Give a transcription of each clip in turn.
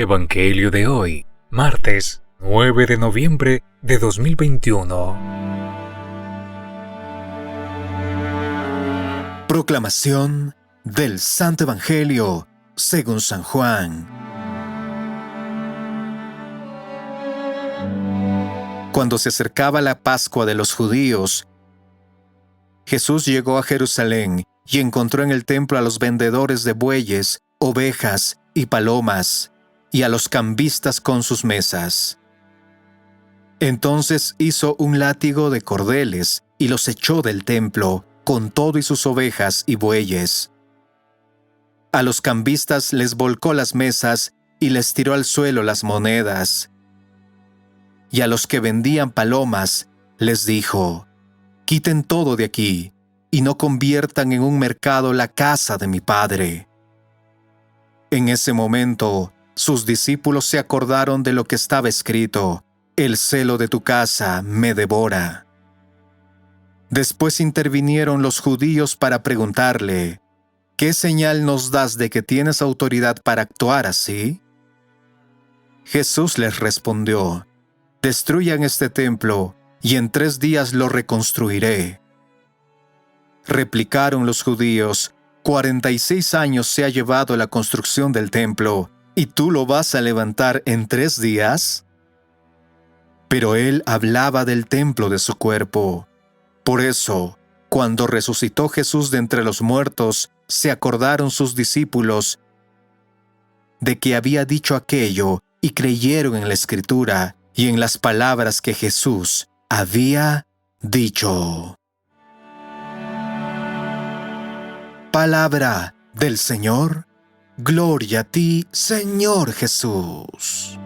Evangelio de hoy, martes 9 de noviembre de 2021. Proclamación del Santo Evangelio según San Juan. Cuando se acercaba la Pascua de los judíos, Jesús llegó a Jerusalén y encontró en el templo a los vendedores de bueyes, ovejas y palomas, y a los cambistas con sus mesas. Entonces hizo un látigo de cordeles y los echó del templo, con todo y sus ovejas y bueyes. A los cambistas les volcó las mesas y les tiró al suelo las monedas. Y a los que vendían palomas les dijo: «Quiten todo de aquí, y no conviertan en un mercado la casa de mi Padre». En ese momento, sus discípulos se acordaron de lo que estaba escrito: «El celo de tu casa me devora». Después intervinieron los judíos para preguntarle: «¿Qué señal nos das de que tienes autoridad para actuar así?». Jesús les respondió: «Destruyan este templo, y en 3 días lo reconstruiré». Replicaron los judíos: «46 años se ha llevado la construcción del templo, ¿y tú lo vas a levantar en 3 días? Pero él hablaba del templo de su cuerpo. Por eso, cuando resucitó Jesús de entre los muertos, se acordaron sus discípulos de que había dicho aquello y creyeron en la Escritura y en las palabras que Jesús había dicho. Palabra del Señor. Gloria a ti, Señor Jesús.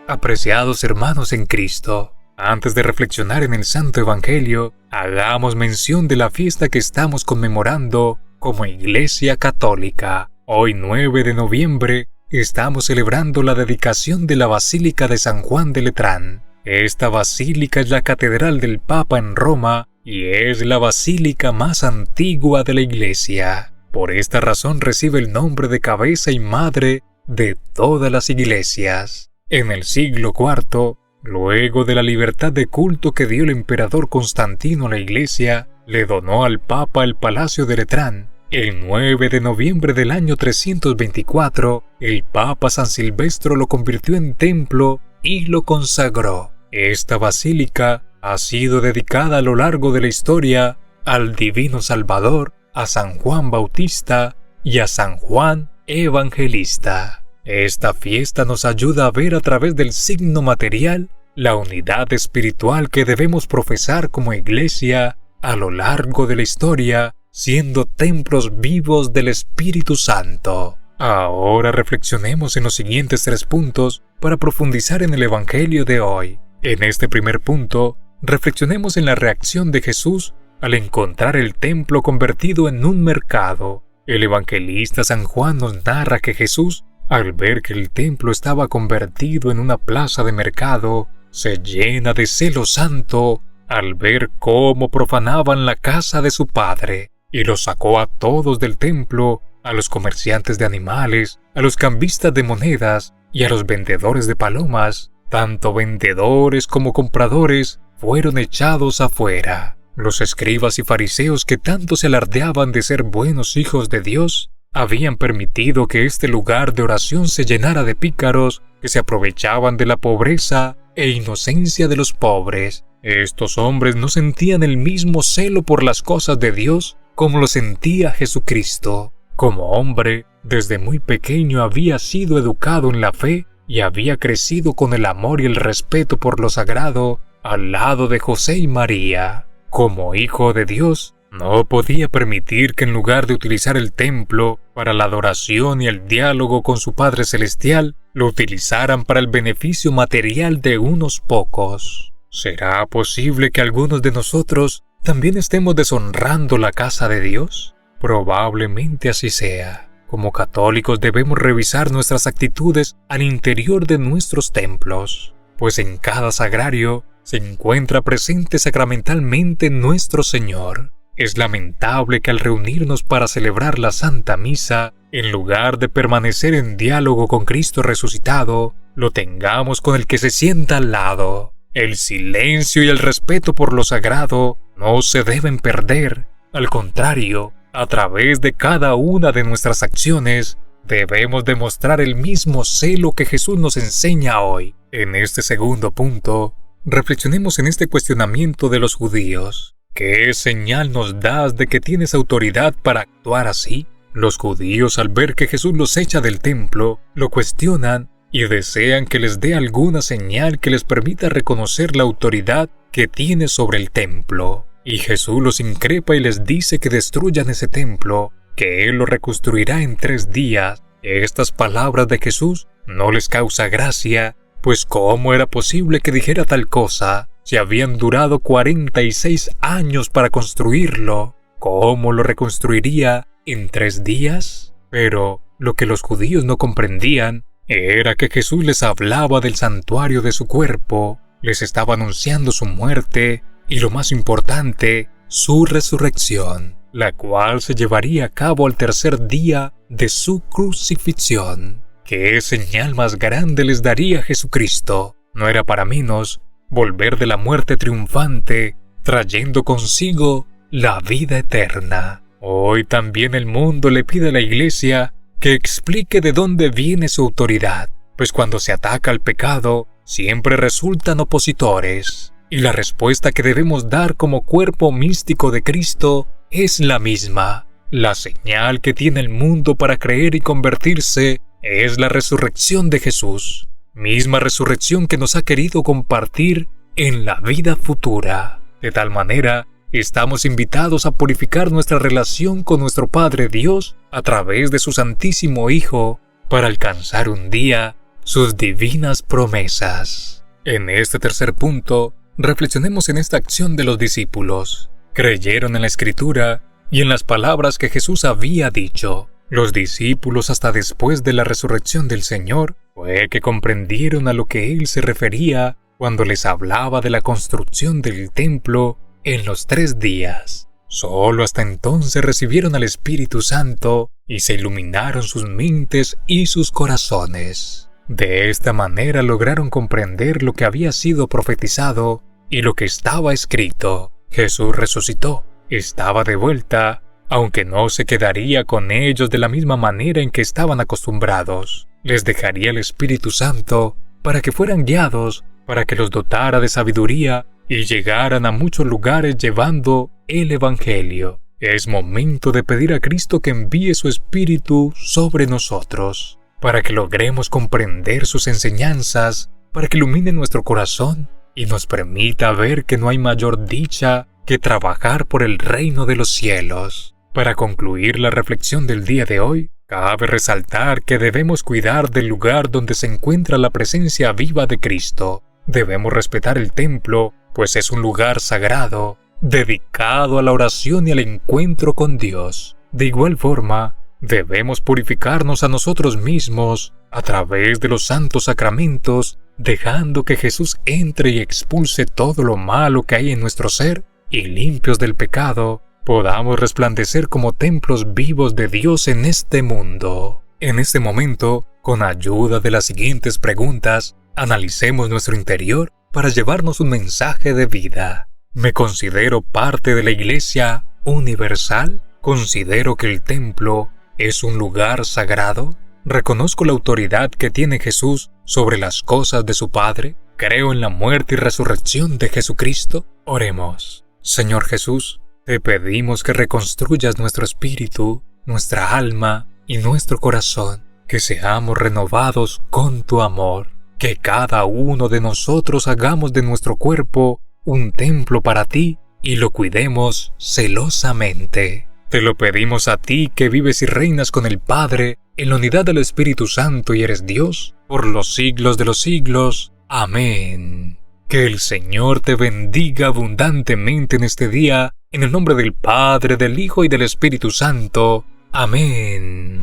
Apreciados hermanos en Cristo, antes de reflexionar en el Santo Evangelio, hagamos mención de la fiesta que estamos conmemorando como Iglesia Católica. Hoy 9 de noviembre estamos celebrando la dedicación de la Basílica de San Juan de Letrán. Esta basílica es la catedral del Papa en Roma y es la basílica más antigua de la Iglesia. Por esta razón recibe el nombre de cabeza y madre de todas las iglesias. En el siglo IV, luego de la libertad de culto que dio el emperador Constantino a la Iglesia, le donó al Papa el Palacio de Letrán. El 9 de noviembre del año 324, el Papa San Silvestro lo convirtió en templo y lo consagró. Esta basílica ha sido dedicada a lo largo de la historia al Divino Salvador, a San Juan Bautista y a San Juan Evangelista. Esta fiesta nos ayuda a ver a través del signo material la unidad espiritual que debemos profesar como Iglesia a lo largo de la historia, siendo templos vivos del Espíritu Santo. Ahora reflexionemos en los siguientes 3 puntos para profundizar en el Evangelio de hoy. En este primer punto, reflexionemos en la reacción de Jesús al encontrar el templo convertido en un mercado. El evangelista San Juan nos narra que Jesús, al ver que el templo estaba convertido en una plaza de mercado, se llena de celo santo al ver cómo profanaban la casa de su Padre, y los sacó a todos del templo, a los comerciantes de animales, a los cambistas de monedas y a los vendedores de palomas. Tanto vendedores como compradores fueron echados afuera. Los escribas y fariseos, que tanto se alardeaban de ser buenos hijos de Dios, habían permitido que este lugar de oración se llenara de pícaros que se aprovechaban de la pobreza e inocencia de los pobres. Estos hombres no sentían el mismo celo por las cosas de Dios como lo sentía Jesucristo. Como hombre, desde muy pequeño había sido educado en la fe y había crecido con el amor y el respeto por lo sagrado al lado de José y María. Como hijo de Dios, no podía permitir que en lugar de utilizar el templo para la adoración y el diálogo con su Padre Celestial, lo utilizaran para el beneficio material de unos pocos. ¿Será posible que algunos de nosotros también estemos deshonrando la casa de Dios? Probablemente así sea. Como católicos debemos revisar nuestras actitudes al interior de nuestros templos, pues en cada sagrario se encuentra presente sacramentalmente nuestro Señor. Es lamentable que al reunirnos para celebrar la Santa Misa, en lugar de permanecer en diálogo con Cristo resucitado, lo tengamos con el que se sienta al lado. El silencio y el respeto por lo sagrado no se deben perder. Al contrario, a través de cada una de nuestras acciones, debemos demostrar el mismo celo que Jesús nos enseña hoy. En este segundo punto, reflexionemos en este cuestionamiento de los judíos. ¿Qué señal nos das de que tienes autoridad para actuar así? Los judíos, al ver que Jesús los echa del templo, lo cuestionan y desean que les dé alguna señal que les permita reconocer la autoridad que tiene sobre el templo. Y Jesús los increpa y les dice que destruyan ese templo, que Él lo reconstruirá en 3 días. Estas palabras de Jesús no les causa gracia, pues ¿cómo era posible que dijera tal cosa? Si habían durado 46 años para construirlo, ¿cómo lo reconstruiría en 3 días? Pero lo que los judíos no comprendían era que Jesús les hablaba del santuario de su cuerpo, les estaba anunciando su muerte y, lo más importante, su resurrección, la cual se llevaría a cabo al 3er día de su crucifixión. ¿Qué señal más grande les daría Jesucristo? No era para menos volver de la muerte triunfante, trayendo consigo la vida eterna. Hoy también el mundo le pide a la Iglesia que explique de dónde viene su autoridad, pues cuando se ataca al pecado, siempre resultan opositores. Y la respuesta que debemos dar como cuerpo místico de Cristo es la misma. La señal que tiene el mundo para creer y convertirse es la resurrección de Jesús, misma resurrección que nos ha querido compartir en la vida futura. De tal manera, estamos invitados a purificar nuestra relación con nuestro Padre Dios a través de su Santísimo Hijo para alcanzar un día sus divinas promesas. En este tercer punto, reflexionemos en esta acción de los discípulos. Creyeron en la Escritura y en las palabras que Jesús había dicho. Los discípulos, hasta después de la resurrección del Señor, fue que comprendieron a lo que Él se refería cuando les hablaba de la construcción del templo en los 3 días. Solo hasta entonces recibieron al Espíritu Santo y se iluminaron sus mentes y sus corazones. De esta manera lograron comprender lo que había sido profetizado y lo que estaba escrito. Jesús resucitó, estaba de vuelta, aunque no se quedaría con ellos de la misma manera en que estaban acostumbrados. Les dejaría el Espíritu Santo para que fueran guiados, para que los dotara de sabiduría y llegaran a muchos lugares llevando el Evangelio. Es momento de pedir a Cristo que envíe su Espíritu sobre nosotros, para que logremos comprender sus enseñanzas, para que ilumine nuestro corazón y nos permita ver que no hay mayor dicha que trabajar por el reino de los cielos. Para concluir la reflexión del día de hoy, cabe resaltar que debemos cuidar del lugar donde se encuentra la presencia viva de Cristo. Debemos respetar el templo, pues es un lugar sagrado, dedicado a la oración y al encuentro con Dios. De igual forma, debemos purificarnos a nosotros mismos a través de los santos sacramentos, dejando que Jesús entre y expulse todo lo malo que hay en nuestro ser, y limpios del pecado, podamos resplandecer como templos vivos de Dios en este mundo. En este momento, con ayuda de las siguientes preguntas, analicemos nuestro interior para llevarnos un mensaje de vida. ¿Me considero parte de la Iglesia universal? ¿Considero que el templo es un lugar sagrado? ¿Reconozco la autoridad que tiene Jesús sobre las cosas de su Padre? ¿Creo en la muerte y resurrección de Jesucristo? Oremos. Señor Jesús, te pedimos que reconstruyas nuestro espíritu, nuestra alma y nuestro corazón, que seamos renovados con tu amor, que cada uno de nosotros hagamos de nuestro cuerpo un templo para ti y lo cuidemos celosamente. Te lo pedimos a ti que vives y reinas con el Padre en la unidad del Espíritu Santo y eres Dios por los siglos de los siglos. Amén. Que el Señor te bendiga abundantemente en este día, en el nombre del Padre, del Hijo y del Espíritu Santo. Amén.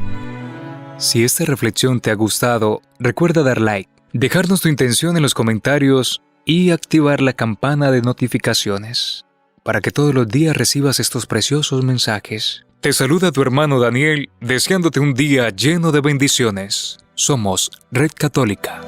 Si esta reflexión te ha gustado, recuerda dar like, dejarnos tu intención en los comentarios y activar la campana de notificaciones. para que todos los días recibas estos preciosos mensajes. Te saluda tu hermano Daniel, deseándote un día lleno de bendiciones. Somos Red Católica.